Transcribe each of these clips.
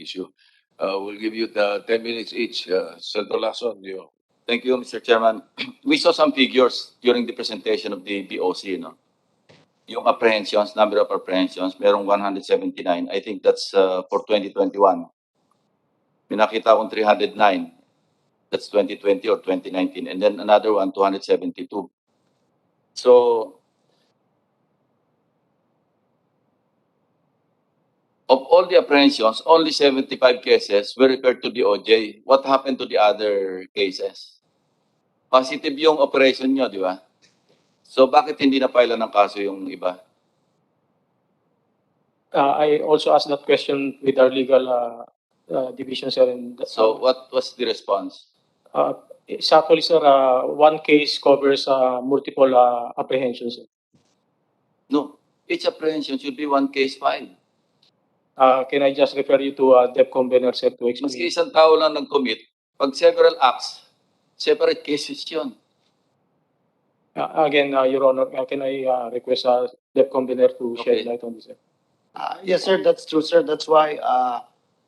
issue. We'll give you the 10 minutes each. Senator Lacson, you. Thank you, Mr. Chairman. We saw some figures during the presentation of the BOC, no? Yung apprehensions, number of apprehensions, merong 179. I think that's for 2021. May nakita akong 309. That's 2020 or 2019. And then another one, 272. So, of all the apprehensions, only 75 cases were referred to the OJ. What happened to the other cases? Positive yung operation nyo, di ba? So, bakit hindi na-file ng kaso yung iba? I also asked that question with our legal division, sir. And, So, what was the response? it's actually, sir, one case covers multiple apprehensions. Sir. No, each apprehension should be one case filed. Can I just refer you to Dep Convener, sir, to explain? Maski isang tao lang nag-commit, pag several acts, separate cases yun. Again, Your Honor, can I request Dep Convener to shed light on this? Sir? Yes, sir, that's true, sir. That's why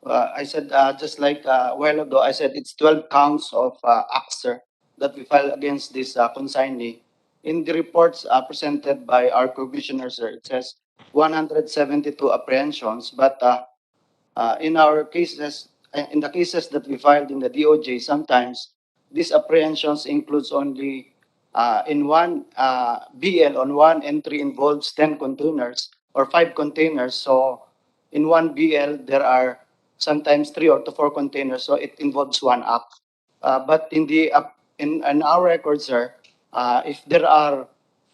I said, just like a while ago, I said it's 12 counts of acts, sir, that we filed against this consignee. In the reports presented by our commissioner, sir, it says 172 apprehensions, but in our cases, in the cases that we filed in the DOJ, sometimes these apprehensions includes only in one BL on one entry involves 10 containers or 5 containers. So in one BL, there are sometimes 3 or 4 containers. So it involves one act. But in the in our records, sir, if there are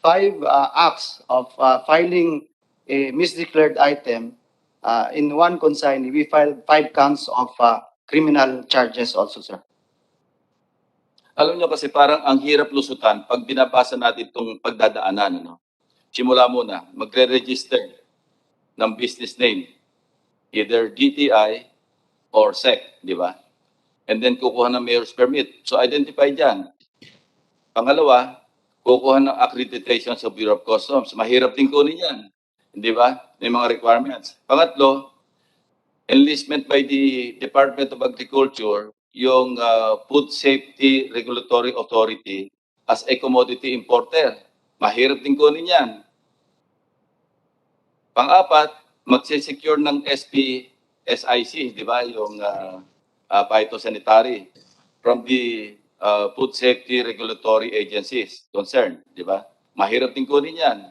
5 acts of filing a misdeclared item, in one consignee, we filed 5 counts of criminal charges also, sir. Alam nyo kasi parang ang hirap lusutan pag binabasa natin itong pagdadaanan. Ano? Simula muna, magre-register ng business name, either DTI or SEC, di ba? And then kukuha ng mayor's permit. So identify dyan. Pangalawa, kukuha ng accreditation sa Bureau of Customs. Mahirap din kunin yan. Di ba? May mga requirements. Pangatlo, enlistment by the Department of Agriculture, yung Food Safety Regulatory Authority as a commodity importer. Mahirap din kunin yan. Pang-apat, magsisecure ng SPSIC, di ba? Yung phytosanitary from the Food Safety Regulatory Agencies concerned, di ba? Mahirap din kunin yan.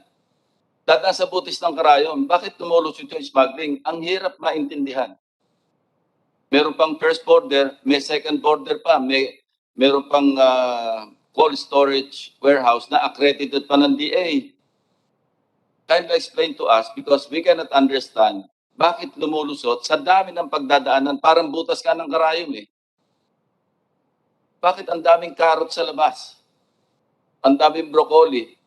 Dadaan sa butis ng karayom, bakit tumulusot yung smuggling? Ang hirap maintindihan. Meron pang first border, may second border pa, meron pang cold storage warehouse na accredited pa ng DA. Kindly explain to us because we cannot understand bakit lumulusot sa dami ng pagdadaanan, parang butas ka ng karayom eh. Bakit ang daming carrot sa labas? Ang daming broccoli?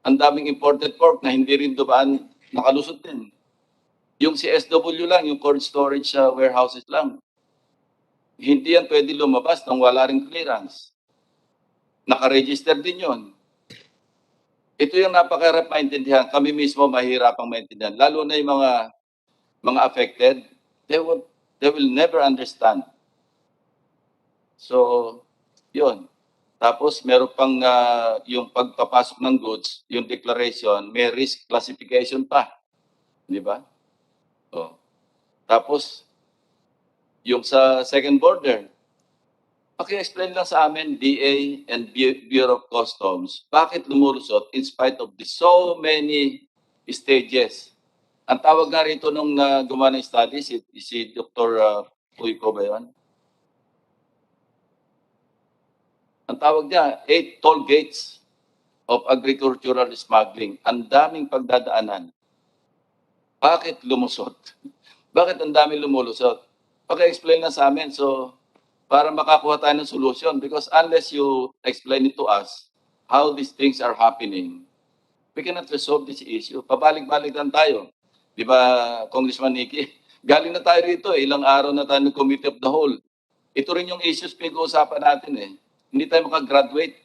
Ang daming imported pork na hindi rin dumaan nakalusot din. Yung CSW lang, yung cold storage warehouses lang. Hindi yan pwede lumabas nang wala ring clearance. Nakaregister din yon. Ito yung napakahirap maintindihan. Kami mismo mahirapang maintindihan. Lalo na yung mga affected, they will never understand. So, yun. Tapos meron pang yung pagpapasok ng goods, yung declaration, may risk classification pa. Di ba? Oh. Tapos, yung sa second border, paki-explain lang sa amin, DA and Bureau of Customs, bakit lumulusot in spite of the so many stages? Ang tawag nga rito nung gumawa ng study, si Dr. Puico ba yun? Ang tawag niya, 8 toll gates of agricultural smuggling. Ang daming pagdadaanan. Bakit lumusot? Bakit ang daming lumulusot? Paki-explain na sa amin. So, para makakuha tayo ng solution. Because unless you explain it to us, how these things are happening, we cannot resolve this issue. Pabalik-balik lang tayo. Di ba, Congressman Nicky? Galing na tayo rito. Ilang araw na tayo ng Committee of the Whole. Ito rin yung issues pinag-uusapan natin eh. Hindi tayo makagraduate.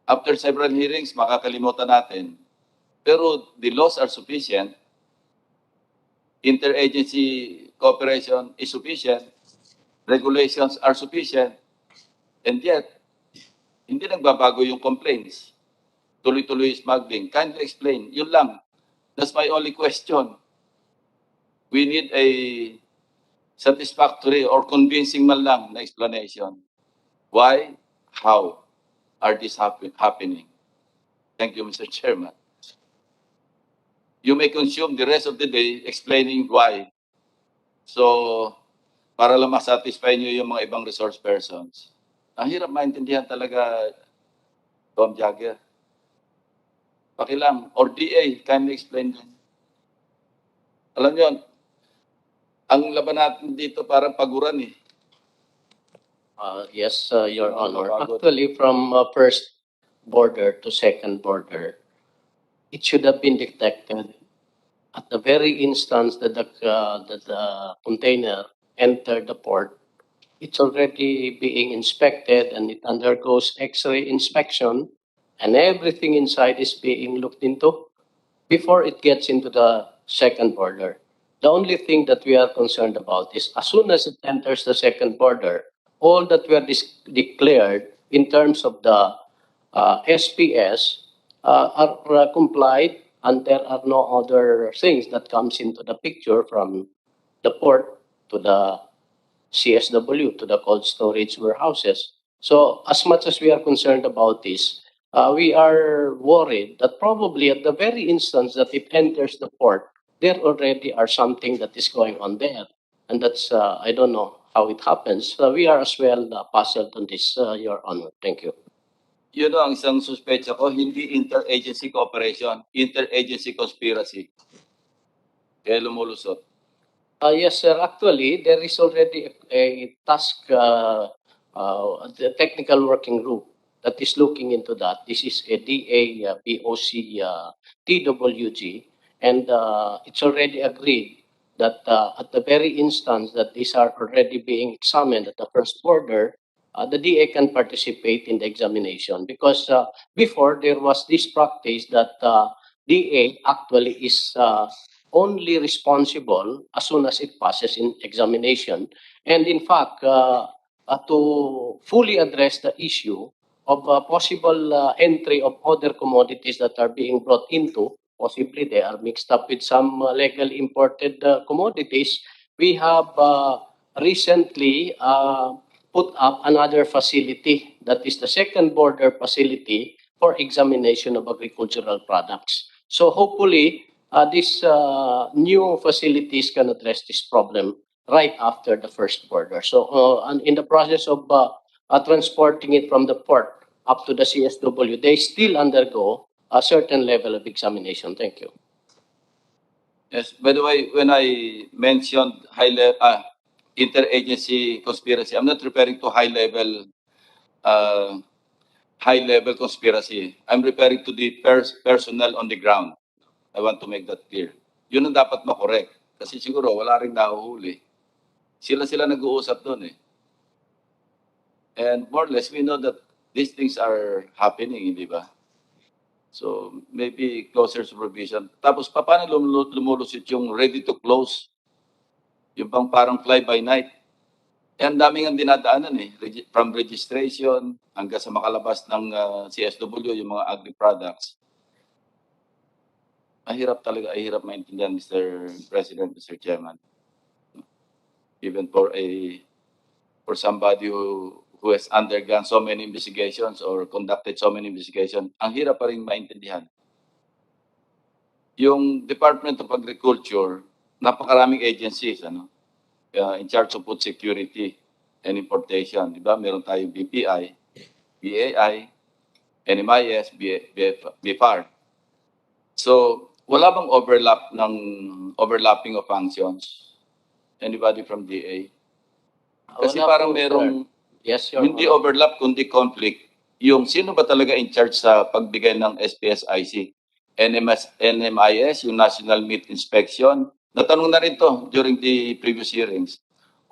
After several hearings, makakalimutan natin. Pero the laws are sufficient. interagency cooperation is sufficient, regulations are sufficient, and yet, hindi nagbabago yung complaints. Tuloy-tuloy smuggling. Kindly explain. Yun lang. That's my only question. We need a satisfactory or convincing man lang na explanation. Why? How are this happening? Thank you, Mr. Chairman. You may consume the rest of the day explaining why. So, para lang masatisfy nyo yung mga ibang resource persons. Ang hirap maintindihan talaga, Tom Jagger. Pakilang, or DA, kindly explain din. Alam nyo, ang laban natin dito parang paguran eh. Yes, Your Honor. Mapagod. Actually, from first border to second border, it should have been detected at the very instance that the container entered the port. It's already being inspected and it undergoes X-ray inspection, and everything inside is being looked into before it gets into the second border. The only thing that we are concerned about is as soon as it enters the second border, all that were declared in terms of the SPS are complied, and there are no other things that comes into the picture from the port to the CSW, to the cold storage warehouses. So as much as we are concerned about this, we are worried that probably at the very instance that it enters the port, there already are something that is going on there. And that's, I don't know how it happens. We are as well puzzled on this, Your Honor. Thank you. Yun ang isang suspecha ko, hindi interagency cooperation, interagency conspiracy. Kaya lumulusot. Yes, sir. Actually, there is already a task, the technical working group that is looking into that. This is a DA, BOC, TWG, and it's already agreed that at the very instance that these are already being examined at the first border, the DA can participate in the examination because before there was this practice that DA actually is only responsible as soon as it passes in examination. And in fact, to fully address the issue of possible entry of other commodities that are being brought into, possibly they are mixed up with some legally imported commodities, we have recently put up another facility, that is the second border facility for examination of agricultural products. So hopefully, these new facilities can address this problem right after the first border. So and in the process of transporting it from the port up to the CSW, they still undergo a certain level of examination. Thank you. Yes, by the way, when I mentioned interagency conspiracy, I'm not referring to high-level conspiracy. I'm referring to the personnel on the ground. I want to make that clear. Yun ang dapat makorek. Kasi siguro wala rin nahuhuli. Sila nag-uusap doon eh. And more or less, we know that these things are happening, hindi ba? So, maybe closer supervision. Tapos, paano lumulusit yung ready to close? Yung bang parang fly by night? Eh, ang daming ang dinadaanan eh. From registration hanggang sa makalabas ng CSW, yung mga agri products. Mahirap talaga, hirap maintindihan, Mr. President, Mr. Chairman. Even for somebody who has undergone so many investigations or conducted so many investigations, ang hirap pa rin maintindihan. Yung Department of Agriculture, napakaraming agencies, in charge of food security and importation. Di ba? Meron tayong BPI, BAI, NMIS, BFR. So, wala bang overlapping of functions? Anybody from DA? Kasi Wala parang po, merong sir. Yes, Your hindi Honor. overlap kundi conflict. Yung sino ba talaga in charge sa pagbigay ng SPSIC? NMIS, yung National Meat Inspection. Natanong na rin to during the previous hearings.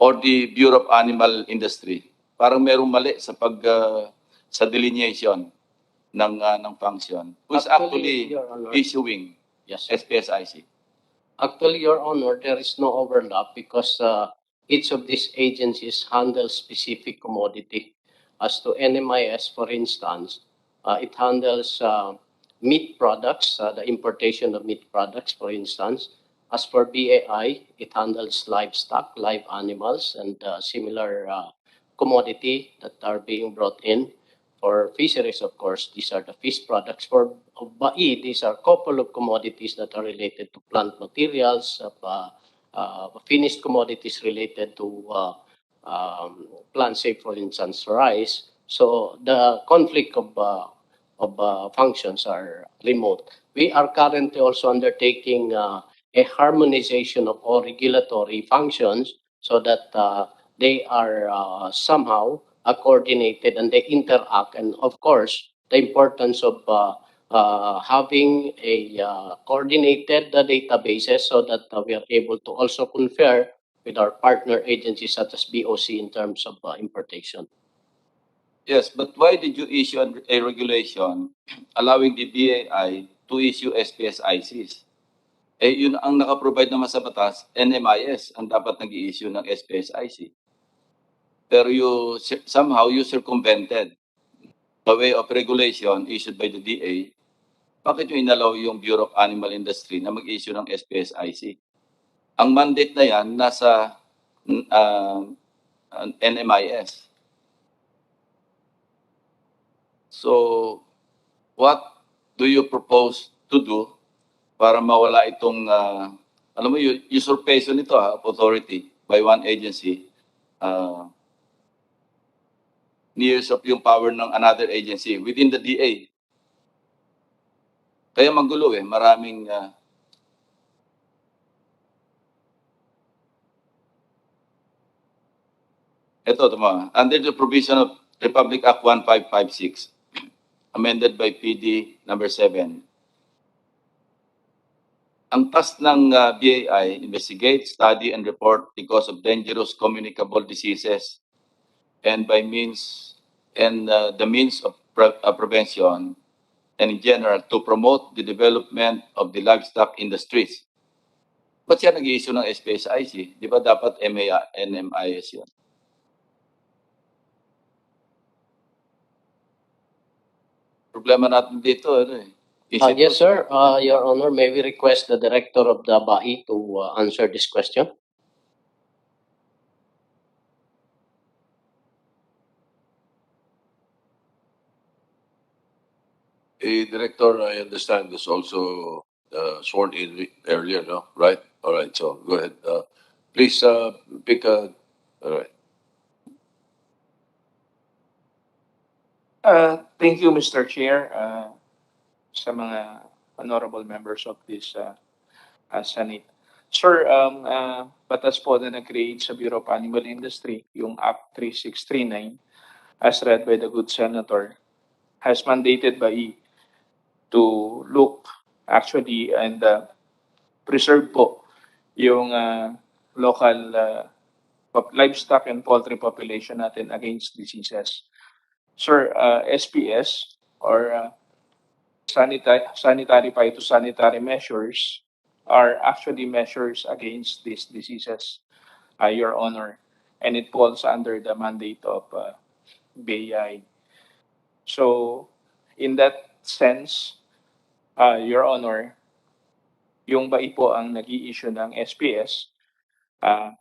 Or the Bureau of Animal Industry. Parang merong mali sa sa delineation ng function. Who is actually Your Honor. issuing Yes, sir. SPSIC? Actually, Your Honor, there is no overlap because each of these agencies handles specific commodity. As to NMIS, for instance, it handles meat products, the importation of meat products, for instance. As for BAI, it handles livestock, live animals, and similar commodity that are being brought in. For fisheries, of course, these are the fish products. For BAI, these are a couple of commodities that are related to plant materials, finished commodities related to plants, say for instance, rice. So the conflict of functions are remote. We are currently also undertaking a harmonization of all regulatory functions so that they are somehow coordinated and they interact. And of course, the importance of having a coordinated databases so that we are able to also confer with our partner agencies such as BOC in terms of importation. Yes, but why did you issue a regulation allowing the BAI to issue SPSICs? Eh, yun ang nakaprovide naman sa batas, NMIS ang dapat nag-i-issue ng SPSIC. Pero somehow you circumvented the way of regulation issued by the DA. Bakit yung inalaw yung Bureau of Animal Industry na mag-issue ng SPSIC? Ang mandate na yan nasa NMIS. So, what do you propose to do para mawala itong, alam mo, usurpation nito of authority by one agency, ni usurp yung power ng another agency within the DA. Kaya magulo maraming ito, under the provision of Republic Act 1556, amended by PD number 7, ang task ng BAI, investigate, study, and report because of dangerous communicable diseases and by means and the means of prevention and in general to promote the development of the livestock industries. Ba't siya nag-i-issue ng SPSIC? Di ba dapat NMIS yun? Problema natin dito, Yes, sir. Your Honor, may we request the Director of the BAI to answer this question? Director, I understand is also sworn in earlier, no? Right? All right, so go ahead. Please pick a. All right. Thank you, Mr. Chair, sa mga honorable members of this Senate. Sir, batas po na nag-create sa Bureau of Animal Industry, yung Act 3639, as read by the good senator, has mandated by to look actually and preserve po yung local livestock and poultry population natin against diseases. Sir, SPS or sanitary phytosanitary measures are actually measures against these diseases, Your Honor, and it falls under the mandate of BAI. So, in that sense, Your Honor, yung BAI po ang nag-i-issue ng SPS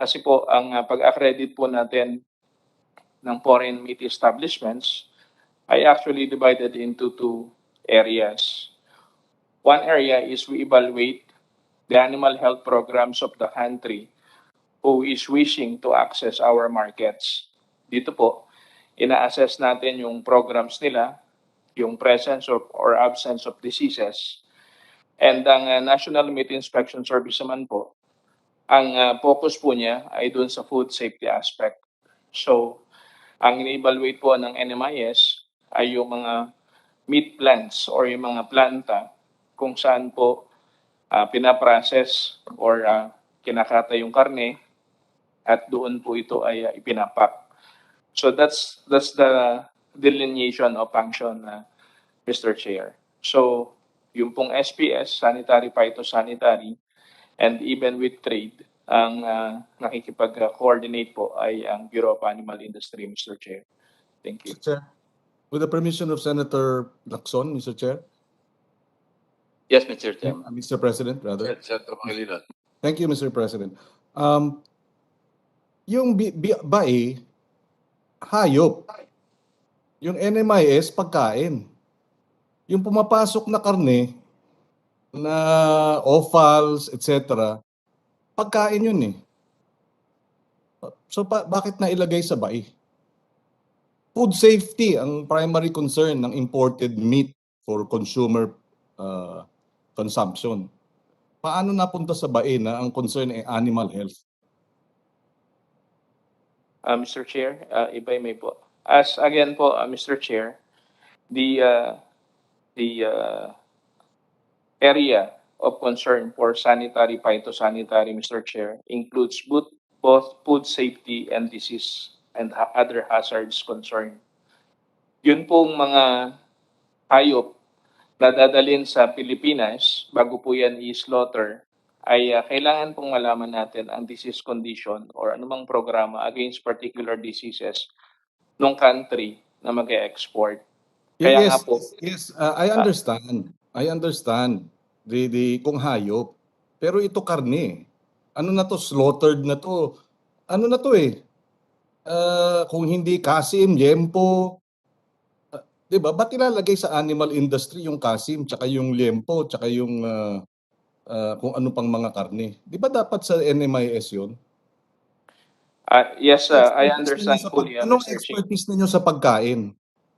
kasi po ang pag-accredit po natin ng foreign meat establishments ay actually divided into two areas. One area is we evaluate the animal health programs of the country who is wishing to access our markets. Dito po, ina-assess natin yung programs nila, yung presence of or absence of diseases. And ang National Meat Inspection Service naman po, ang focus po niya ay dun sa food safety aspect. So, ang ini-evaluate po ng NMIS ay yung mga meat plants or yung mga planta kung saan po pinaprocess or kinakata yung karne at doon po ito ay ipinapak. So that's the delineation of function, Mr. Chair. So yung pong SPS, sanitary phytosanitary, And even with trade, ang nakikipag-coordinate po ay ang Bureau of Animal Industry, Mr. Chair. Thank you. Mr. Chair, with the permission of Senator Lacson, Mr. Chair, Yes, Mr. Chairman. Mr. President, rather. Senator Pangilinan. Thank you, Mr. President. Yung bae, hayop. Yung NMIS, pagkain. Yung pumapasok na karne, na offals, etc., pagkain yun eh. So bakit nailagay sa bae? Food safety ang primary concern ng imported meat for consumer consumption. Paano napunta sa bae na ang concern ay animal health? Mr. Chair, if I may po. As again po, Mr. Chair, the area of concern for sanitary, phytosanitary, Mr. Chair, includes both food safety and disease and other hazards concern. Yun pong mga hayop na dadalhin sa Pilipinas bago po yan i-slaughter ay kailangan pong malaman natin ang disease condition or anumang programa against particular diseases ng country na mag-export. Kaya nga po, yes, I understand. I understand kung hayop. Pero ito karne. Ano na to, slaughtered na to. Ano na to eh? Kung hindi kasim, yempo, 'di ba? Ba't ilalagay sa animal industry yung kasim, tsaka yung liempo, tsaka yung kung ano pang mga karne? 'Di ba dapat sa NMIS 'yun? yes, I understand fully, Anong Mr. Chair. expertise ninyo sa pagkain?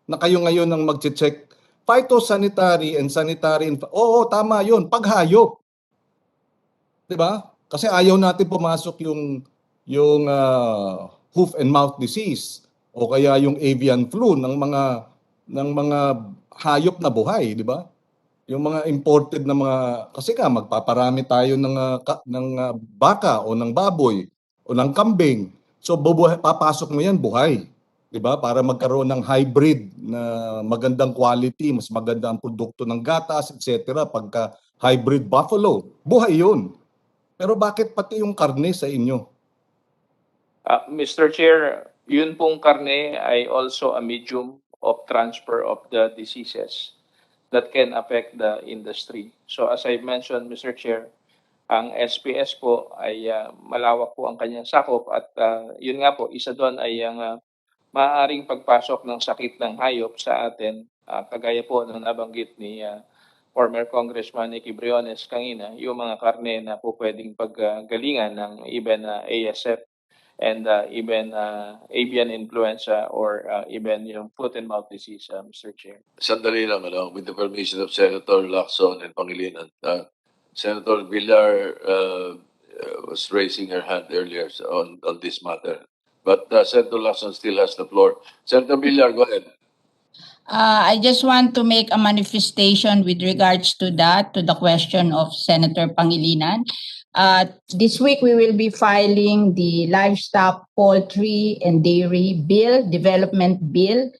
Na kayo ngayon ang magche-check phytosanitary and sanitary. Oo, tama 'yun. Paghayop. 'Di ba? Kasi ayaw natin pumasok yung hoof and mouth disease o kaya yung avian flu ng mga hayop na buhay, 'di ba? Yung mga imported na mga kasi magpaparami tayo ng baka o ng baboy o ng kambing. So papasok mo 'yan buhay, 'di ba? Para magkaroon ng hybrid na magandang quality, mas maganda ang produkto ng gatas, etc. Pagka hybrid buffalo, buhay 'yun. Pero bakit pati yung karne sa inyo? Mr. Chair, yun pong karne ay also a medium of transfer of the diseases that can affect the industry. So as I mentioned, Mr. Chair, ang SPS po ay malawak po ang kanyang sakop at yun nga po, isa doon ay ang maaaring pagpasok ng sakit ng hayop sa atin, kagaya po ng nabanggit ni former Congressman Nicky Briones kanina, yung mga karne na po pwedeng paggalingan ng even ASF and even avian influenza or even yung foot and mouth disease, Mr. Chair. Sandali lang, with the permission of Senator Lacson and Pangilinan. Senator Villar was raising her hand earlier on this matter. But Senator Lacson still has the floor. Senator Villar, go ahead. I just want to make a manifestation with regards to that, to the question of Senator Pangilinan. This week we will be filing the Livestock, Poultry, and Dairy Bill, Development Bill.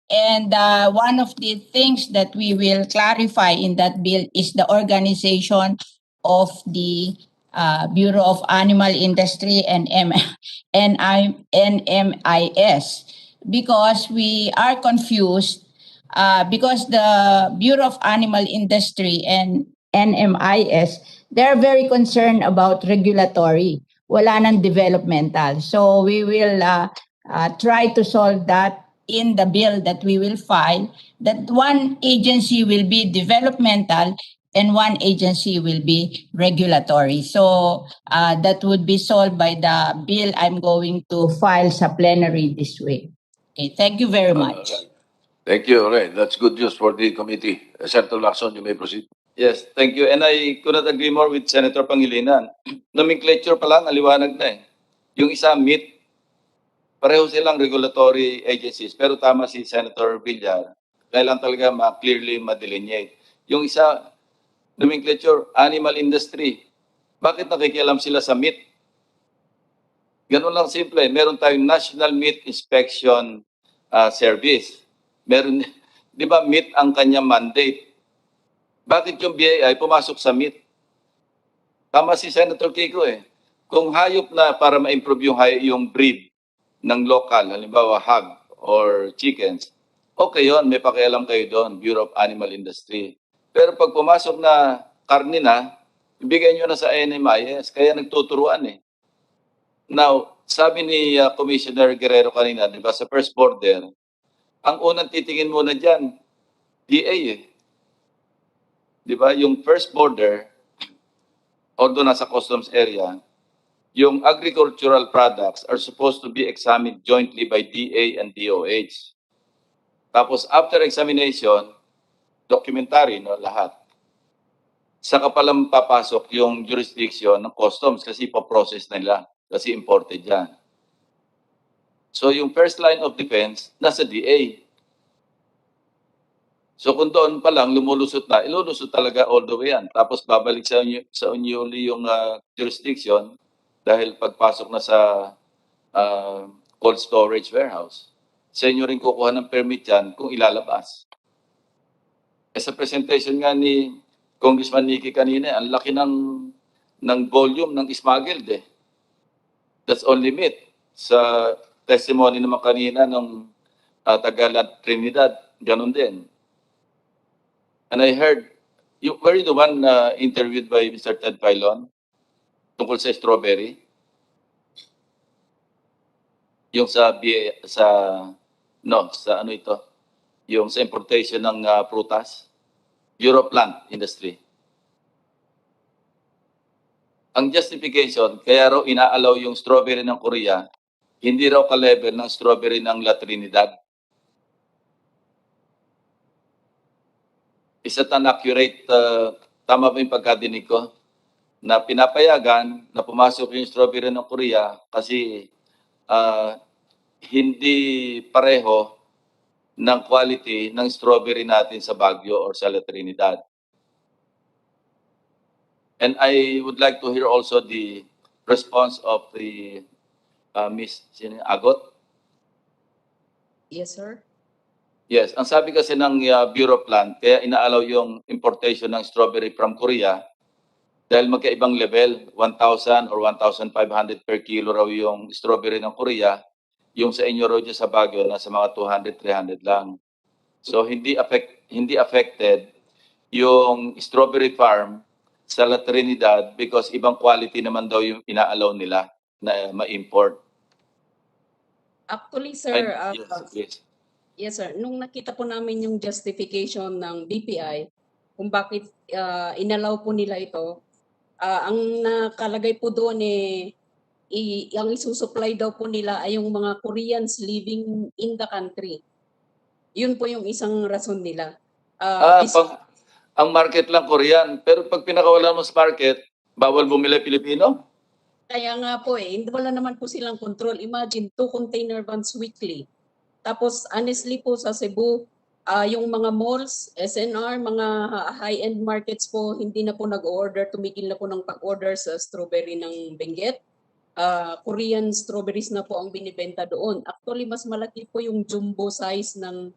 And one of the things that we will clarify in that bill is the organization of the Bureau of Animal Industry and NMIS, because we are confused because the Bureau of Animal Industry and NMIS, they're very concerned about regulatory. Wala nang developmental. So we will try to solve that in the bill that we will file, that one agency will be developmental and one agency will be regulatory. So that would be solved by the bill I'm going to file sa plenary this week. Okay, thank you very much. Thank you, Ray. That's good news for the committee. Senator Lacson, you may proceed. Yes, thank you. And I could not agree more with Senator Pangilinan. Nomenclature pa lang, aliwanag na eh. Yung isa, meat, pareho silang regulatory agencies. Pero tama si Senator Villar, kailan talaga clearly ma-delineate. Yung isa, nomenclature, animal industry. Bakit nakikialam sila sa meat? Ganun lang simple. Meron tayong National Meat Inspection Service. Meron, di ba meat ang kanyang mandate? Bakit yung BAI pumasok sa meat? Tama si Senator Kiko eh. Kung hayop na para ma-improve yung breed ng local, halimbawa hog or chickens, okay yon, may pakialam kayo doon, Bureau of Animal Industry. Pero pag pumasok na karne na, ibigay nyo na sa NMIS, kaya nagtuturuan eh. Now, sabi ni Commissioner Guerrero kanina, di ba, sa first border, ang unang titingin muna dyan, DA eh. Di ba, yung first border, although nasa customs area, yung agricultural products are supposed to be examined jointly by DA and DOH. Tapos after examination, documentary, no, lahat. Saka palang papasok yung jurisdiction ng customs kasi ipoprocess nila kasi imported yan. So yung first line of defense, nasa DA. So kung doon pa lang lumulusot na, ilulusot talaga all the way yan. Tapos babalik sa unyuli yung jurisdiction dahil pagpasok na sa cold storage warehouse. Sa inyo rin kukuha ng permit yan kung ilalabas. Sa presentation nga ni Congressman Nicky kanina, ang laki ng volume ng smuggled eh. That's only meat. Sa testimony naman kanina ng taga Trinidad, ganun din. And I heard, were you the one interviewed by Mr. Ted Filon tungkol sa strawberry? Yung sa ano ito? Yung sa importation ng prutas? Bureau of Plant Industry. Ang justification, kaya raw inaalaw yung strawberry ng Korea, hindi raw ka-level ng strawberry ng La Trinidad. Is that an accurate, tama ba yung pagkadinig ko? Na pinapayagan na pumasok yung strawberry ng Korea kasi hindi pareho ng quality ng strawberry natin sa Baguio or sa La Trinidad. And I would like to hear also the response of the Miss Agot. Yes, sir. Yes, ang sabi kasi ng Bureau of Plant, kaya inaalaw yung importation ng strawberry from Korea dahil magkaibang level, 1,000 or 1,500 per kilo raw yung strawberry ng Korea, yung sa inyo raw dyan sa Baguio, nasa mga 200, 300 lang. So hindi affected yung strawberry farm sa La Trinidad because ibang quality naman daw yung inaalaw nila na ma-import. Actually, sir, Yes, please. yes, sir. Nung nakita po namin yung justification ng BPI kung bakit inalaw po nila ito, ang nakalagay po doon ang isusupply daw po nila ay yung mga Koreans living in the country. Yun po yung isang rason nila. Ang market lang Korean, pero pag pinakawalan mo sa market, bawal bumili Pilipino? Kaya nga po wala naman po silang control. Imagine, 2 container vans weekly. Tapos honestly po sa Cebu, yung mga malls, SNR, mga high-end markets po, hindi na po nag-order, tumigil na po ng pag-order sa strawberry ng Benguet. Korean strawberries na po ang binibenta doon. Actually, mas malaki po yung jumbo size ng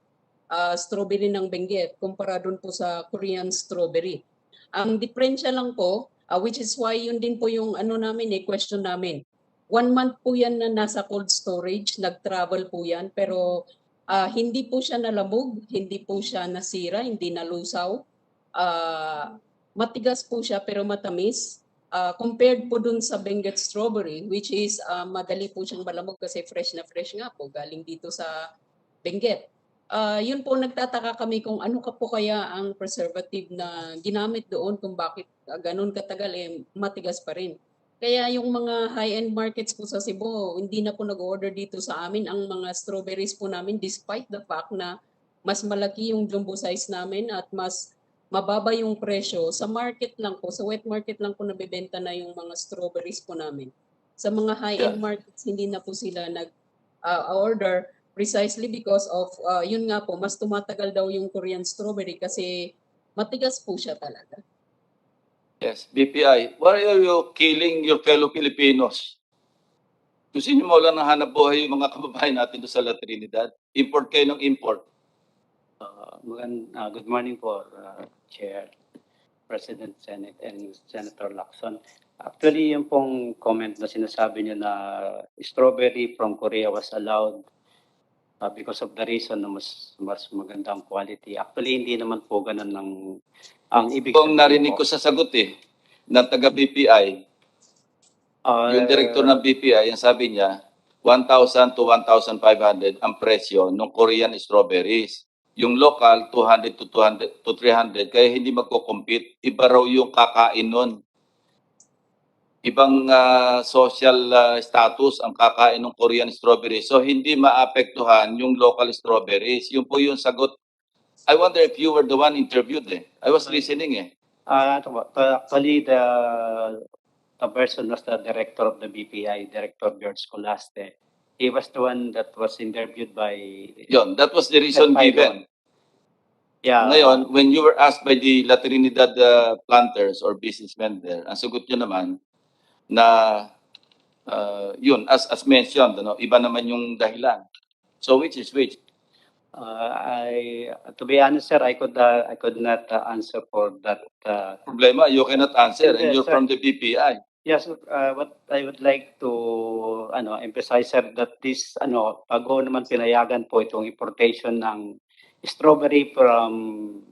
strawberry ng Benguet kumpara doon po sa Korean strawberry. Ang diferensya lang po, which is why yun din po yung question namin. 1 month po yan na nasa cold storage, nag-travel po yan, pero hindi po siya nalamog, hindi po siya nasira, hindi nalusaw. Matigas po siya pero matamis. Compared po dun sa Benguet strawberry, which is madali po siyang malamog kasi fresh na fresh nga po, galing dito sa Benguet. Yun po nagtataka kami kung ano ka po kaya ang preservative na ginamit doon kung bakit ganun katagal matigas pa rin. Kaya yung mga high-end markets po sa Cebu, hindi na po nag-order dito sa amin ang mga strawberries po namin despite the fact na mas malaki yung jumbo size namin at mas mababa yung presyo. Sa market lang po, sa wet market lang po nabebenta na yung mga strawberries po namin. Sa mga high-end markets, hindi na po sila nag-order precisely because of, yun nga po, mas tumatagal daw yung Korean strawberry kasi matigas po siya talaga. Yes, BPI. Why are you killing your fellow Filipinos? Gusto niyo mo lang ng hanap buhay yung mga kababayan natin doon sa La Trinidad? Import kayo ng import. Good morning po, Chair, President, Senate, and Senator Lacson. Actually, yung pong comment na sinasabi niyo na strawberry from Korea was allowed because of the reason na mas magandang quality. Actually, hindi naman po ganun ang ibig Kung sabihin narinig po. ko sa sagot ng taga BPI, yung director ng BPI, ang sabi niya, 1,000 to 1,500 ang presyo ng Korean strawberries. Yung local, 200 to 200 to 300, kaya hindi magko-compete. Iba raw yung kakain nun. Ibang social status ang kakain ng Korean strawberries. So hindi maapektuhan yung local strawberries. Yun po yung sagot. I wonder if you were the one interviewed I was listening Actually, the person was the director of the BPI, Director George Colaste. He was the one that was interviewed by... Yun, that was the reason By given. Yeah. Ngayon, when you were asked by the La Trinidad planters or businessmen there, ang sagot nyo naman na yun, as mentioned, iba naman yung dahilan. So which is which? To be honest, sir, I could not answer for that. Problema, you cannot answer and Yes, you're sir. from the BPI. Yes, what I would like to emphasize, sir, that this bago naman pinayagan po itong importation ng strawberry from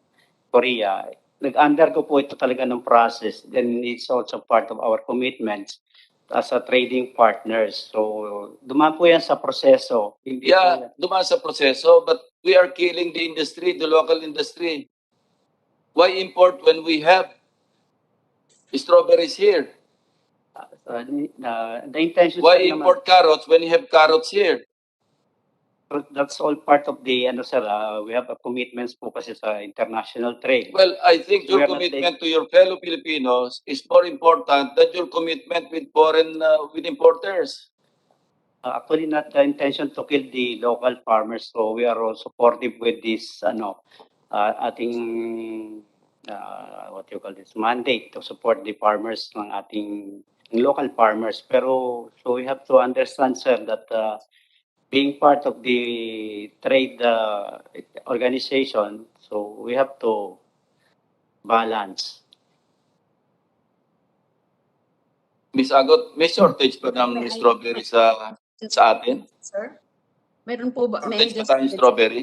Korea, nag-undergo po ito talaga ng process. Then it's also part of our commitments as a trading partners. So dumaan po yan sa proseso. Hindi po Yeah, yan. dumaan sa proseso, but we are killing the industry, the local industry. Why import when we have strawberries here? The intention, Why sir, naman, import carrots when you have carrots here? that's all part of the sir, we have a commitments po kasi sa international trade. Well, I think We your are not commitment to your fellow Filipinos is more important than your commitment with foreign with importers. Actually, not the intention to kill the local farmers. So we are also supportive with this ating what you call this mandate to support the farmers ng ating local farmers. Pero so we have to understand, sir, that being part of the trade organization, so we have to balance. Miss Agot, may shortage pa ng strawberry sa atin? Sir, mayroon po ba? May I Shortage pa just tayong strawberry?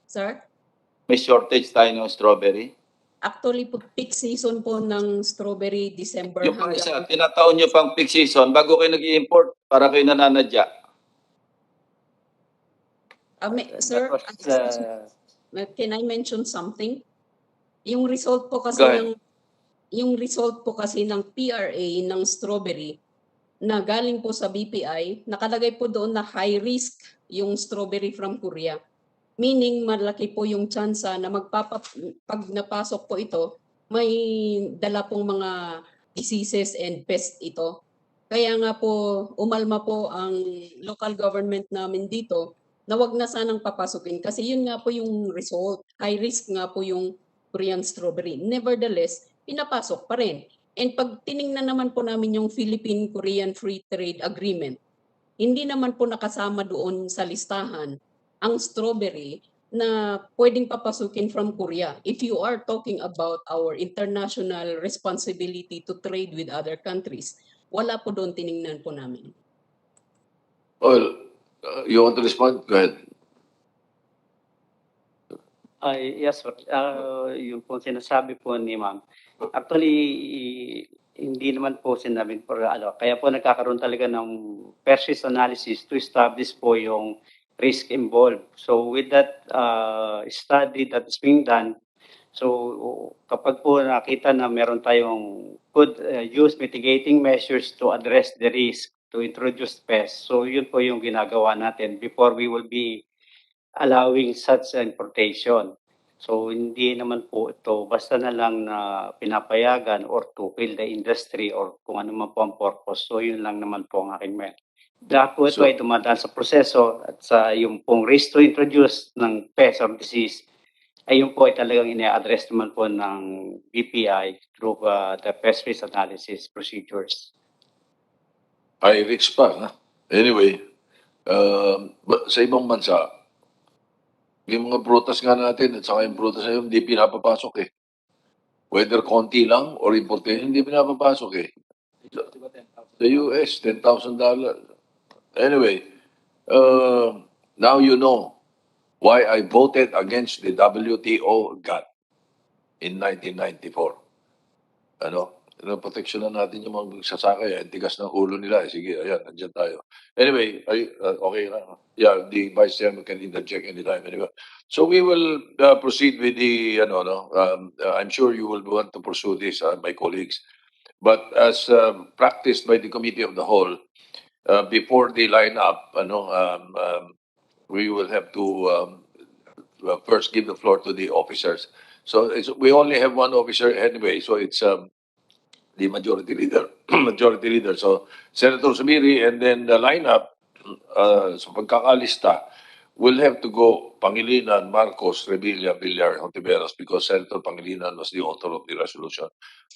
Sir, May shortage tayo ng strawberry? actually po peak season po ng strawberry December Yung pang isa, hanggang tinataon nyo pang peak season bago kayo nag-i-import para kayo nananadya. sir, That was, can I mention something? Yung result po kasi Go ahead. ng PRA ng strawberry na galing po sa BPI, nakalagay po doon na high risk yung strawberry from Korea. Meaning malaki po yung tsansa na pag napasok po ito, may dala pong mga diseases and pests ito. Kaya nga po, umalma po ang local government namin dito na wag na sanang papasukin kasi yun nga po yung result. High risk nga po yung Korean strawberry. Nevertheless, pinapasok pa rin. And pag tiningnan naman po namin yung Philippine-Korean Free Trade Agreement, hindi naman po nakasama doon sa listahan ang strawberry na pwedeng papasukin from Korea. If you are talking about our international responsibility to trade with other countries, wala po doon tiningnan po namin. Well, you want to respond? Go ahead. yes, sir. Yung po sinasabi po ni ma'am. Actually, hindi naman po sinabi po, kaya po nagkakaroon talaga ng purchase analysis to establish po yung risk involved. So with that study that is being done, so kapag po nakita na meron tayong could use mitigating measures to address the risk to introduce pests, so yun po yung ginagawa natin before we will be allowing such importation. So hindi naman po ito basta na lang na pinapayagan or to kill the industry or kung ano man po ang purpose. So yun lang naman po ang aking Dahil po ito So- ay dumadaan sa proseso at sa yung pong risk to introduce ng pest or disease ay yung po ay talagang ina-address naman po ng BPI through the pest risk analysis procedures. High risk pa. Ha? Anyway, sa ibang bansa, yung mga prutas nga natin at saka yung prutas na yun, hindi pinapapasok eh. Whether konti lang or importation, hindi pinapapasok eh. The US, $10,000. Anyway, now you know why I voted against the WTO GATT in 1994. Protection na natin yung mga magsasakay. Ang tigas ng ulo nila. Sige, ayan, nandiyan tayo. Anyway, okay na. Yeah, the Vice Chairman can interject anytime. Anyway. So we will proceed with the, I'm sure you will want to pursue this, my colleagues. But as practiced by the Committee of the Whole, before they line up, we will have to first give the floor to the officers. So we only have one officer anyway, so it's the majority leader. Majority leader. So Senator Subiri, and then the lineup, sa pagkakalista, will have to go Pangilinan, Marcos, Revilla, Villar, Hontiveros, because Senator Pangilinan was the author of the resolution.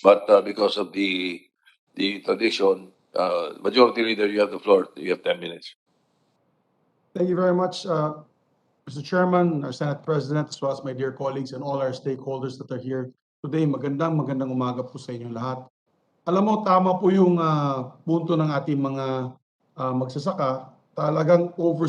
But because of the tradition, majority leader, you have the floor. You have 10 minutes. Thank you very much, Mr. Chairman, our Senate President, as well as my dear colleagues and all our stakeholders that are here today. Magandang umaga po sa inyong lahat. Alam mo, tama po yung punto ng ating mga magsasaka. Talagang over